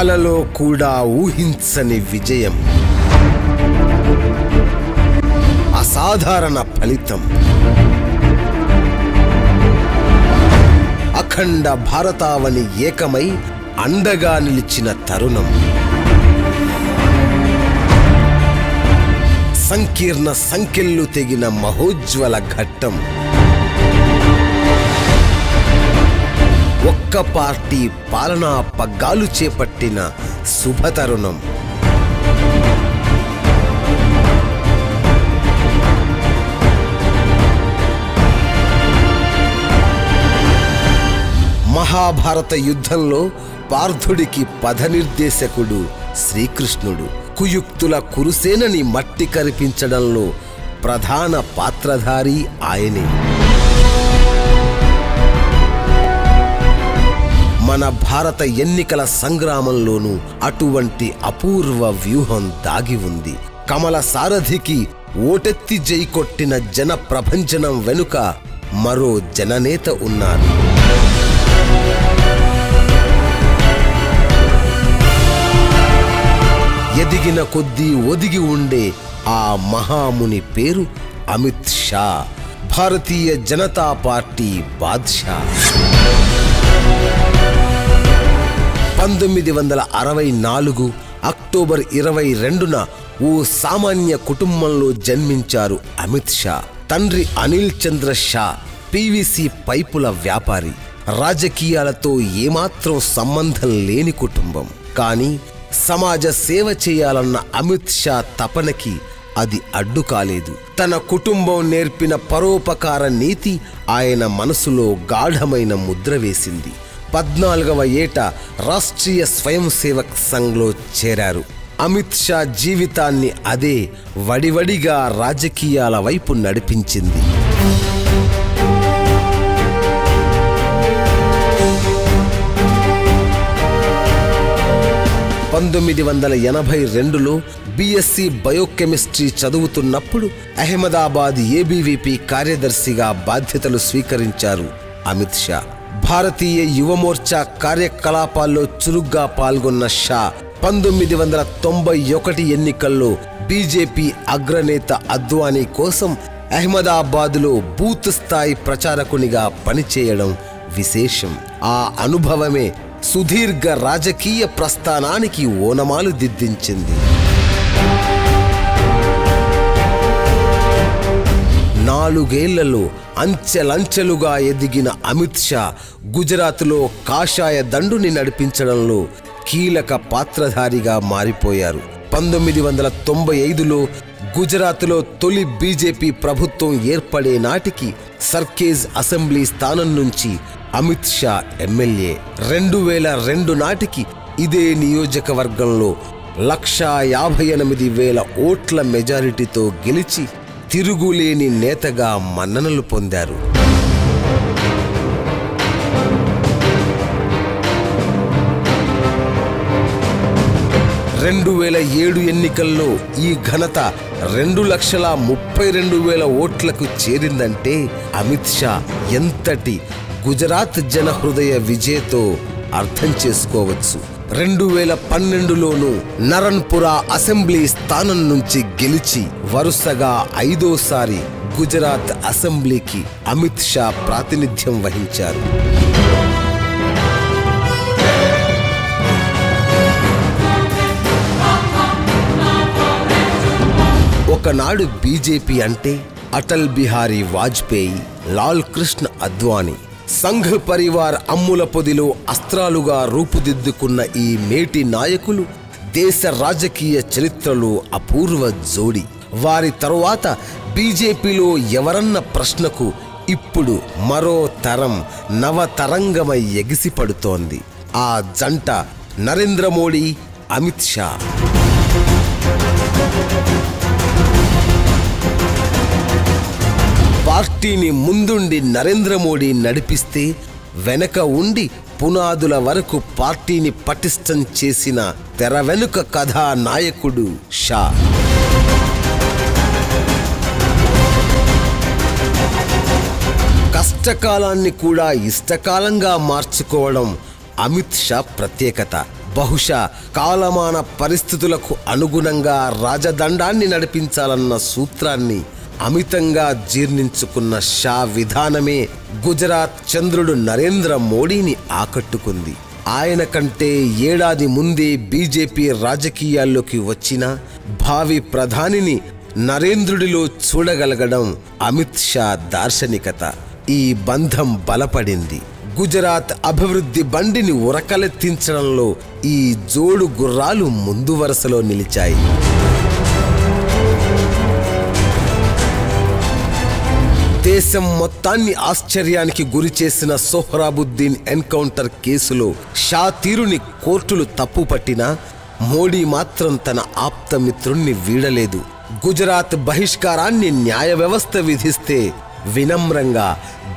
కలలో కూడా ఊహించని విజయం, అసాధారణ ఫలితం, అఖండ భారతావని ఏకమై అండగా నిలిచిన తరుణం, సంకీర్ణ సంకెళ్ళు తెగిన మహోజ్వల ఘట్టం, ఒక్క పార్టీ పాలనా పగ్గాలు చేపట్టిన శుభతరుణం. మహాభారత యుద్ధంలో పార్థుడికి పథనిర్దేశకుడు శ్రీకృష్ణుడు. కుయుక్తుల కురుసేనని మట్టి కరిపించడంలో ప్రధాన పాత్రధారి ఆయనే. మన భారత ఎన్నికల సంగ్రామంలోనూ అటువంటి అపూర్వ వ్యూహం దాగి ఉంది. కమల సారథికి ఓటెత్తి జైకొట్టిన జన ప్రభంజనం వెనుక మరో జననేత ఉన్నారు. ఎదిగిన కొద్దీ ఒదిగి ఉండే ఆ మహాముని పేరు అమిత్ షా, భారతీయ జనతా పార్టీ బాద్షా. 1964 అక్టోబర్ 22న ఓ సామాన్య కుటుంబంలో జన్మించారు అమిత్ షా. తండ్రి అనిల్ చంద్ర షా పీవీసీ పైపుల వ్యాపారి. రాజకీయాలతో ఏమాత్రం సంబంధం లేని కుటుంబం. కానీ సమాజ సేవ చేయాలన్న అమిత్ షా తపనకి అది అడ్డు కాలేదు. తన కుటుంబం నేర్పిన పరోపకార నీతి ఆయన మనసులో గాఢమైన ముద్ర వేసింది. 14వ ఏట రాష్ట్రీయ స్వయం సేవక్ సంఘ్లో చేరారు. అమిత్ షా జీవితాన్ని అదే వడివడిగా రాజకీయాల వైపు నడిపించింది. 1982లో బీఎస్సీ బయోకెమిస్ట్రీ చదువుతున్నప్పుడు అహ్మదాబాద్ ఏబీవీపీ కార్యదర్శిగా బాధ్యతలు స్వీకరించారు అమిత్ షా. భారతీయ యువమోర్చా కార్యకలాపాల్లో చురుగ్గా పాల్గొన్న షా 1991 ఎన్నికల్లో బీజేపీ అగ్రనేత అద్వానీ కోసం అహ్మదాబాద్లో బూత్ స్థాయి ప్రచారకునిగా పనిచేయడం విశేషం. ఆ అనుభవమే సుదీర్ఘ రాజకీయ ప్రస్థానానికి ఓనమాలు దిద్దించింది. 4 ఏళ్లలో అంచెలంచెలుగా ఎదిగిన అమిత్ షా గుజరాత్లో కాషాయ దండుని నడిపించడంలో కీలక పాత్రధారిగా మారిపోయారు. 1995లో గుజరాత్లో తొలి బీజేపీ ప్రభుత్వం ఏర్పడే నాటికి సర్కేజ్ అసెంబ్లీ స్థానం నుంచి అమిత్ షా ఎమ్మెల్యే. 2002 నాటికి ఇదే నియోజకవర్గంలో 1,58,000 ఓట్ల మెజారిటీతో గెలిచి తిరుగులేని నేతగా మన్ననలు పొందారు. 2007 ఎన్నికల్లో ఈ ఘనత 2,32,000 ఓట్లకు చేరిందంటే అమిత్ షా ఎంతటి గుజరాత్ జన హృదయ విజేతో అర్థం చేసుకోవచ్చు. 2012లోనూ నరన్పురా అసెంబ్లీ స్థానం నుంచి గెలిచి వరుసగా 5వసారి గుజరాత్ అసెంబ్లీకి అమిత్ షా ప్రాతినిధ్యం వహించారు. ఒకనాడు బీజేపీ అంటే అటల్ బిహారీ వాజ్పేయి, లాల్ కృష్ణ అద్వానీ, సంఘ్ పరివార్ అమ్ముల పొదిలో అస్త్రాలుగా రూపుదిద్దుకున్న ఈ మేటి నాయకులు దేశ రాజకీయ చరిత్రలో అపూర్వ జోడి. వారి తరువాత బీజేపీలో ఎవరన్న ప్రశ్నకు ఇప్పుడు మరో తరం నవతరంగమై ఎగిసిపడుతోంది. ఆ జంట నరేంద్ర మోడీ, అమిత్ షా. పార్టీని ముందుండి నరేంద్ర మోడీ నడిపిస్తే వెనక ఉండి పునాదుల వరకు పార్టీని పటిష్టం చేసిన తెర వెనుక కథానాయకుడు షా. కష్టకాలాన్ని కూడా ఇష్టకాలంగా మార్చుకోవడం అమిత్ షా ప్రత్యేకత. బహుశా కాలమాన పరిస్థితులకు అనుగుణంగా రాజదండాన్ని నడిపించాలన్న సూత్రాన్ని అమితంగా జీర్ణించుకున్న షా విధానమే గుజరాత్ చంద్రుడు నరేంద్ర మోడీని ఆకట్టుకుంది. ఆయన కంటే ఏడాది ముందే బీజేపీ రాజకీయాల్లోకి వచ్చిన భావి ప్రధానిని నరేంద్రుడిలో చూడగలగడం అమిత్ షా దార్శనికత. ఈ బంధం బలపడింది. గుజరాత్ అభివృద్ధి బండిని ఉరకలెత్తించడంలో ఈ జోడు గుర్రాలు ముందు వరుసలో నిలిచాయి. దేశం మొత్తాన్ని ఆశ్చర్యానికి గురిచేసిన సోహ్రాబుద్దీన్ ఎన్కౌంటర్ కేసులో షా తీరుని కోర్టులు తప్పుపట్టినా మోడీ మాత్రం తన ఆప్తమిత్రుణ్ణి వీడలేదు. గుజరాత్ బహిష్కారాన్ని న్యాయ వ్యవస్థ విధిస్తే వినమ్రంగా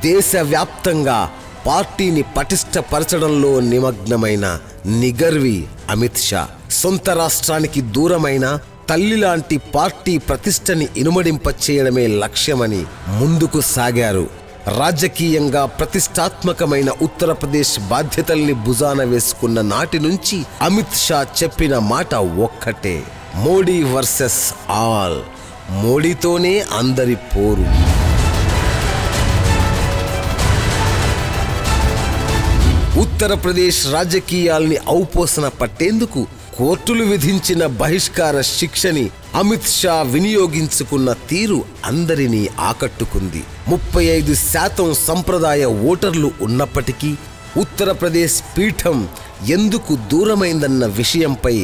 దేశవ్యాప్తంగా పార్టీని పటిష్టపరచడంలో నిమగ్నమైన నిగర్వి అమిత్ షా. సొంత రాష్ట్రానికి దూరమైన తల్లిలాంటి పార్టీ ప్రతిష్టని ఇనుమడింపచేయడమే లక్ష్యమని ముందుకు సాగారు. రాజకీయంగా ప్రతిష్టాత్మకమైన ఉత్తరప్రదేశ్ బాధ్యతల్ని భుజాన వేసుకున్న నాటి నుంచి అమిత్ షా చెప్పిన మాట ఒక్కటే, మోడీ వర్సెస్ ఆల్. మోడీతోనే అందరి పోరు. ఉత్తరప్రదేశ్ రాజకీయాల్ని ఔపోసన పట్టేందుకు కోర్టులు విధించిన బహిష్కార శిక్షని అమిత్ షా వినియోగించుకున్న తీరు అందరినీ ఆకట్టుకుంది. 35% సంప్రదాయ ఓటర్లు ఉన్నప్పటికీ ఉత్తరప్రదేశ్ పీఠం ఎందుకు దూరమైందన్న విషయంపై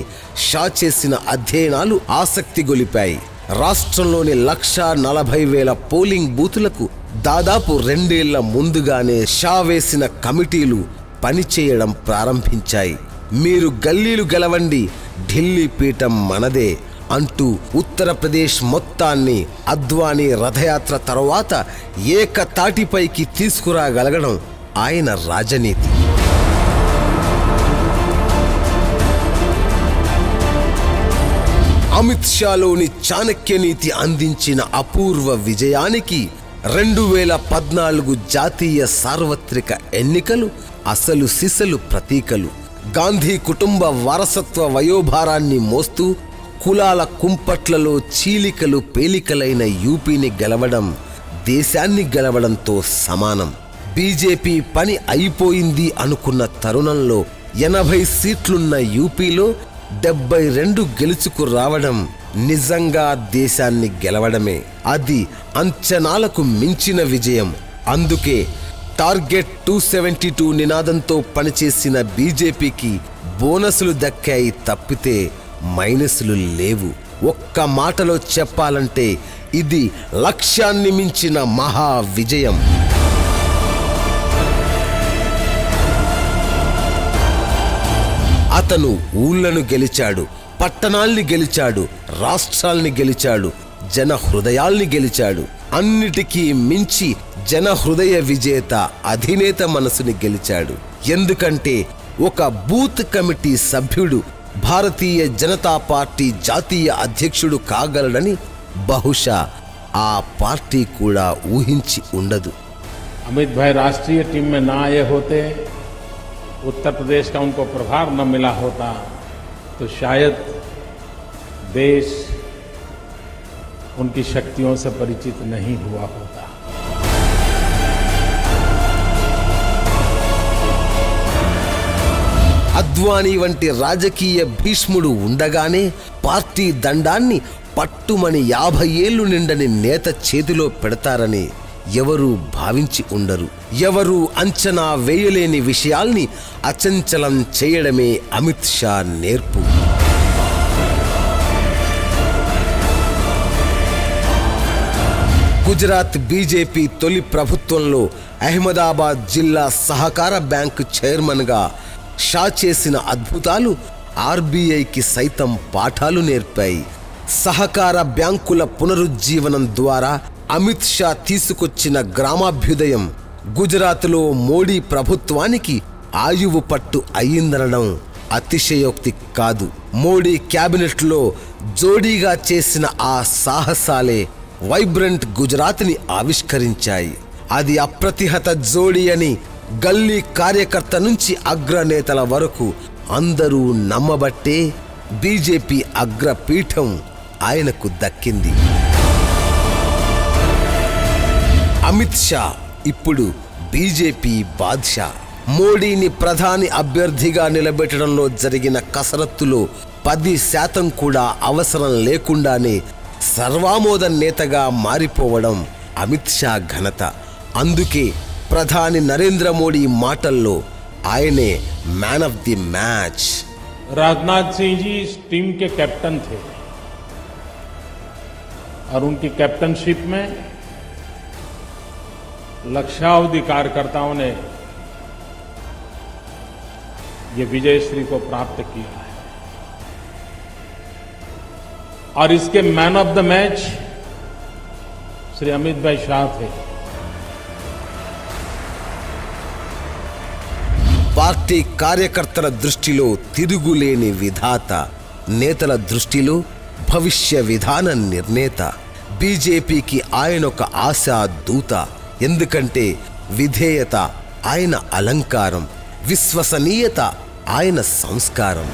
షా చేసిన అధ్యయనాలు ఆసక్తి గొలిపాయి. రాష్ట్రంలోని 1,40,000 పోలింగ్ బూతులకు దాదాపు 2 ఏళ్ల ముందుగానే షా వేసిన కమిటీలు పనిచేయడం ప్రారంభించాయి. మీరు గల్లీలు గెలవండి, ఢిల్లీ పీఠం మనదే అంటూ ఉత్తరప్రదేశ్ మొత్తాన్ని అద్వానీ రథయాత్ర తర్వాత ఏకతాటిపైకి తీసుకురాగలగడం ఆయన రాజనీతి. అమిత్ షాలోని చాణక్య నీతి అందించిన అపూర్వ విజయానికి 2014 జాతీయ సార్వత్రిక ఎన్నికలు అసలు సిసలు ప్రతీకలు. గాంధీ కుటుంబ వారసత్వ వయోభారాన్ని మోస్తూ కులాల కుంపట్లలో చీలికలు పేలికలైన యూపీని గెలవడం దేశాన్ని గెలవడంతో సమానం. బీజేపీ పని అయిపోయింది అనుకున్న తరుణంలో 80 సీట్లున్న యూపీలో 72 గెలుచుకు రావడం నిజంగా దేశాన్ని గెలవడమే. అది అంచనాలకు మించిన విజయం. అందుకే టార్గెట్ 272 నినాదంతో పనిచేసిన బీజేపీకి బోనసులు దక్కాయి తప్పితే మైనసులు లేవు. ఒక్క మాటలో చెప్పాలంటే ఇది లక్ష్యాన్ని మించిన మహా విజయం. అతను ఊళ్ళను గెలిచాడు, పట్టణాల్ని గెలిచాడు, రాష్ట్రాల్ని గెలిచాడు, జన హృదయాల్ని గెలిచాడు. అన్నిటికీ మించి జన హృదయ విజేత అధినేత మనసుని గెలిచాడు. ఎందుకంటే ఒక బూత్ కమిటీ సభ్యుడు భారతీయ జనతా పార్టీ జాతీయ అధ్యక్షుడు కాగలడని బహుశా ఆ పార్టీ కూడా ఊహించి ఉండదు. अमित भाई राष्ट्रीय टीम में ना आए होते, उत्तर प्रदेश का उनको प्रभार न मिला होता तो शायद देश उनकी शक्तियों से परिचित नहीं हुआ होता. అద్వానీ వంటి రాజకీయ భీష్ముడు ఉండగానే పార్టీ దండాన్ని పట్టుమని 50 ఏళ్లు నిండని నేత చేతిలో పెడతారని ఎవరూ భావించి ఉండరు. ఎవరూ అంచనా వేయలేని విషయాల్ని అచంచలం చేయడమే అమిత్ షా నేర్పు. గుజరాత్ బీజేపీ తొలి ప్రభుత్వంలో అహ్మదాబాద్ జిల్లా సహకార బ్యాంకు చైర్మన్గా షా చేసిన అద్భుతాలు ఆర్బీఐకి సైతం పాఠాలు నేర్పాయి. సహకార బ్యాంకుల పునరుజ్జీవనం ద్వారా అమిత్ షా తీసుకొచ్చిన గ్రామాభ్యుదయం గుజరాత్లో మోడీ ప్రభుత్వానికి ఆయువు పట్టు అయ్యిందనడం అతిశయోక్తి కాదు. మోడీ క్యాబినెట్లో జోడీగా చేసిన ఆ సాహసాలే వైబ్రెంట్ గుజరాత్ని ఆవిష్కరించాయి. అది అప్రతిహత జోడీ అని గల్లీ కార్యకర్త నుంచి అగ్రనేతల వరకు అందరూ నమ్మబట్టే బీజేపీ అగ్రపీఠం ఆయనకు దక్కింది. అమిత్ షా ఇప్పుడు బీజేపీ బాద్షా. మోడీని ప్రధాని అభ్యర్థిగా నిలబెట్టడంలో జరిగిన కసరత్తులో 10% కూడా అవసరం లేకుండానే సర్వామోద నేతగా మారిపోవడం అమిత్ షా ఘనత. అందుకే ప్రధాని నరేంద్ర మోడీ మాటల్లో ఆయనే man of the match. Rajnath Singh ji इस टीम के कैप्टन थे और उनकी कैप्टनशिप में लक्षावधि कार्यकर्ताओं ने ये विजयश्री को प्राप्त किया है और इसके man of the match Shri Amit भाई शाह थे. పార్టీ కార్యకర్తల దృష్టిలో తిరుగులేని విధాత, నేతల దృష్టిలో భవిష్య విధాన నిర్ణేత. బీజేపీకి ఆయనొక ఆశా దూత. ఎందుకంటే విధేయత ఆయన అలంకారం, విశ్వసనీయత ఆయన సంస్కారం.